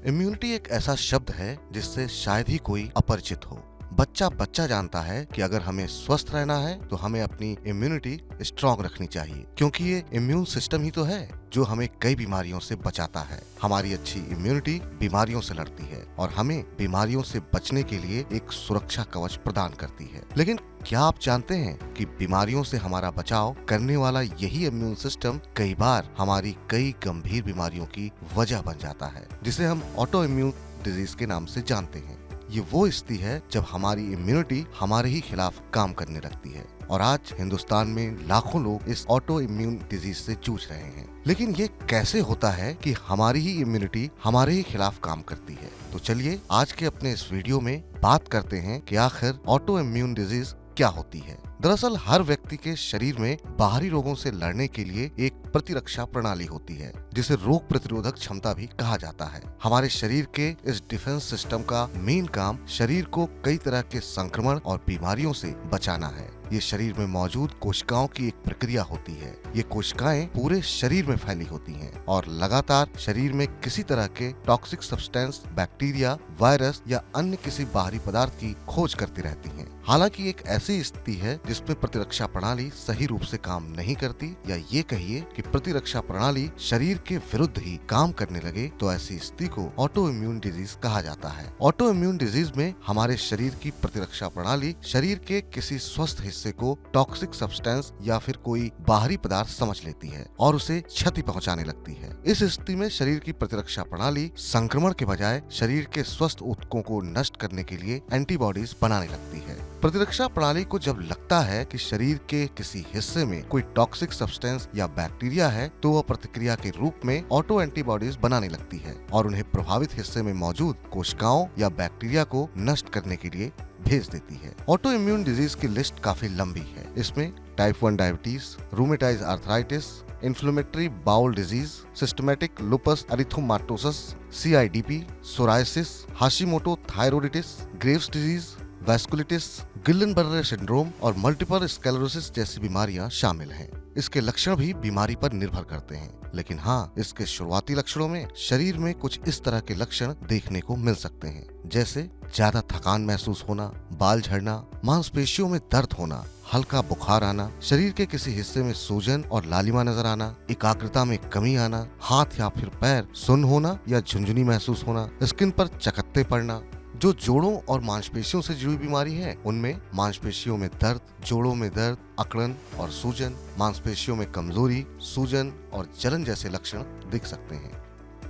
Immunity एक ऐसा शब्द है जिससे शायद ही कोई अपरिचित हो। बच्चा बच्चा जानता है कि अगर हमें स्वस्थ रहना है तो हमें अपनी इम्यूनिटी स्ट्रांग रखनी चाहिए, क्योंकि ये इम्यून सिस्टम ही तो है जो हमें कई बीमारियों से बचाता है। हमारी अच्छी इम्यूनिटी बीमारियों से लड़ती है और हमें बीमारियों से बचने के लिए एक सुरक्षा कवच प्रदान करती है। लेकिन क्या आप जानते हैं कि बीमारियों से हमारा बचाव करने वाला यही इम्यून सिस्टम कई बार हमारी कई गंभीर बीमारियों की वजह बन जाता है, जिसे हम ऑटो इम्यून डिजीज के नाम से जानते हैं। ये वो स्थिति है जब हमारी इम्यूनिटी हमारे ही खिलाफ काम करने लगती है और आज हिंदुस्तान में लाखों लोग इस ऑटो इम्यून डिजीज से जूझ रहे हैं। लेकिन ये कैसे होता है कि हमारी ही इम्यूनिटी हमारे ही खिलाफ काम करती है? तो चलिए आज के अपने इस वीडियो में बात करते हैं कि आखिर ऑटो इम्यून डिजीज क्या होती है। दरअसल हर व्यक्ति के शरीर में बाहरी रोगों से लड़ने के लिए एक प्रतिरक्षा प्रणाली होती है, जिसे रोग प्रतिरोधक क्षमता भी कहा जाता है। हमारे शरीर के इस डिफेंस सिस्टम का मेन काम शरीर को कई तरह के संक्रमण और बीमारियों से बचाना है। ये शरीर में मौजूद कोशिकाओं की एक प्रक्रिया होती है। ये कोशिकाएं पूरे शरीर में फैली होती हैं और लगातार शरीर में किसी तरह के टॉक्सिक सब्सटेंस, बैक्टीरिया, वायरस या अन्य किसी बाहरी पदार्थ की खोज करती रहती हैं। हालांकि एक ऐसी स्थिति है जिसमें प्रतिरक्षा प्रणाली सही रूप से काम नहीं करती, या ये कहिए कि प्रतिरक्षा प्रणाली शरीर के विरुद्ध ही काम करने लगे, तो ऐसी स्थिति को ऑटो इम्यून डिजीज कहा जाता है। ऑटो इम्यून डिजीज में हमारे शरीर की प्रतिरक्षा प्रणाली शरीर के किसी स्वस्थ हिस्से को टॉक्सिक सब्सटेंस या फिर कोई बाहरी पदार्थ समझ लेती है और उसे क्षति पहुंचाने लगती है। इस स्थिति में शरीर की प्रतिरक्षा प्रणाली संक्रमण के बजाय शरीर के स्वस्थ ऊतकों को नष्ट करने के लिए एंटीबॉडीज बनाने लगती है। प्रतिरक्षा प्रणाली को जब लगता है कि शरीर के किसी हिस्से में कोई टॉक्सिक सब्सटेंस या बैक्टीरिया है, तो वह प्रतिक्रिया के रूप में ऑटो एंटीबॉडीज बनाने लगती है और उन्हें प्रभावित हिस्से में मौजूद कोशिकाओं या बैक्टीरिया को नष्ट करने के लिए भेज देती है। ऑटो इम्यून डिजीज की लिस्ट काफी लंबी है। इसमें type 1 diabetes, rheumatoid arthritis, inflammatory bowel disease, systemic lupus erythematosus, CIDP, psoriasis, Hashimoto thyroiditis, Graves disease, vasculitis, गिल्डेनबर्गर सिंड्रोम और मल्टीपल स्क्लेरोसिस जैसी बीमारियां शामिल हैं। इसके लक्षण भी बीमारी पर निर्भर करते हैं, लेकिन हाँ, इसके शुरुआती लक्षणों में शरीर में कुछ इस तरह के लक्षण देखने को मिल सकते हैं, जैसे ज्यादा थकान महसूस होना, बाल झड़ना, मांसपेशियों में दर्द होना, हल्का बुखार आना, शरीर के किसी हिस्से में सूजन और लालिमा नजर आना, एकाग्रता में कमी आना, हाथ या फिर पैर सुन्न होना या झुंझुनी महसूस होना, स्किन पर चकत्ते पड़ना। जो जोड़ों और मांसपेशियों से जुड़ी बीमारी है, उनमें मांसपेशियों में दर्द, जोड़ों में दर्द, अकड़न और सूजन, मांसपेशियों में कमजोरी, सूजन और जलन जैसे लक्षण दिख सकते हैं।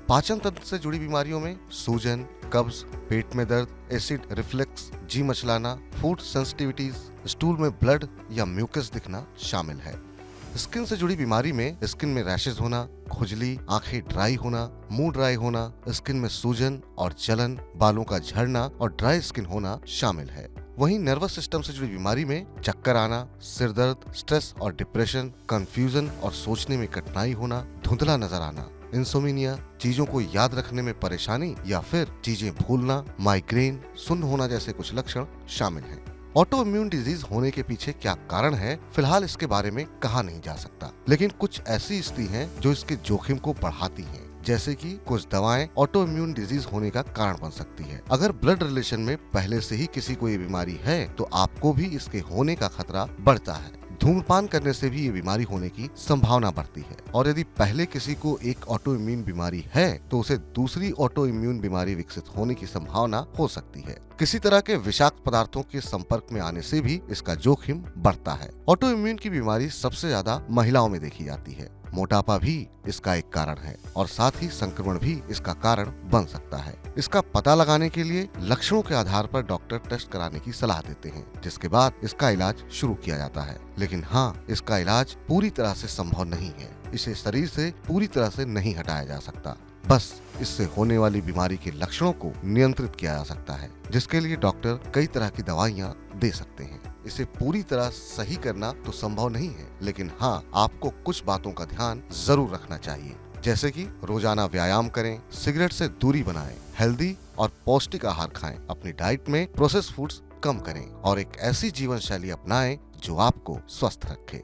पाचन तंत्र से जुड़ी बीमारियों में सूजन, कब्ज, पेट में दर्द, एसिड रिफ्लक्स, जी मचलाना, फूड सेंसिटिविटीज, स्टूल में ब्लड या म्यूकस दिखना शामिल है। स्किन से जुड़ी बीमारी में स्किन में रैशेज होना, खुजली, आंखें ड्राई होना, मुंह ड्राई होना, स्किन में सूजन और जलन, बालों का झड़ना और ड्राई स्किन होना शामिल है। वहीं नर्वस सिस्टम से जुड़ी बीमारी में चक्कर आना, सिर दर्द, स्ट्रेस और डिप्रेशन, कंफ्यूजन और सोचने में कठिनाई होना, धुंधला नजर आना, इंसोमिनिया, चीजों को याद रखने में परेशानी या फिर चीजें भूलना, माइग्रेन, सुन्न होना जैसे कुछ लक्षण शामिल हैं। ऑटो इम्यून डिजीज होने के पीछे क्या कारण है, फिलहाल इसके बारे में कहा नहीं जा सकता, लेकिन कुछ ऐसी स्थिति हैं जो इसके जोखिम को बढ़ाती हैं, जैसे कि कुछ दवाएं ऑटो इम्यून डिजीज होने का कारण बन सकती है। अगर ब्लड रिलेशन में पहले से ही किसी को ये बीमारी है, तो आपको भी इसके होने का खतरा बढ़ता है। धूम्रपान करने से भी ये बीमारी होने की संभावना बढ़ती है, और यदि पहले किसी को एक ऑटो इम्यून बीमारी है, तो उसे दूसरी ऑटो इम्यून बीमारी विकसित होने की संभावना हो सकती है। किसी तरह के विषाक्त पदार्थों के संपर्क में आने से भी इसका जोखिम बढ़ता है। ऑटो इम्यून की बीमारी सबसे ज्यादा महिलाओं में देखी जाती है। मोटापा भी इसका एक कारण है और साथ ही संक्रमण भी इसका कारण बन सकता है। इसका पता लगाने के लिए लक्षणों के आधार पर डॉक्टर टेस्ट कराने की सलाह देते हैं, जिसके बाद इसका इलाज शुरू किया जाता है। लेकिन हाँ, इसका इलाज पूरी तरह से संभव नहीं है। इसे शरीर से पूरी तरह से नहीं हटाया जा सकता, बस इससे होने वाली बीमारी के लक्षणों को नियंत्रित किया जा सकता है, जिसके लिए डॉक्टर कई तरह की दवाइयाँ दे सकते हैं। इसे पूरी तरह सही करना तो संभव नहीं है, लेकिन हाँ, आपको कुछ बातों का ध्यान जरूर रखना चाहिए, जैसे कि रोजाना व्यायाम करें, सिगरेट से दूरी बनाएं, हेल्दी और पौष्टिक आहार खाएं, अपनी डाइट में प्रोसेस्ड फूड्स कम करें और एक ऐसी जीवन शैली अपनाएं जो आपको स्वस्थ रखे।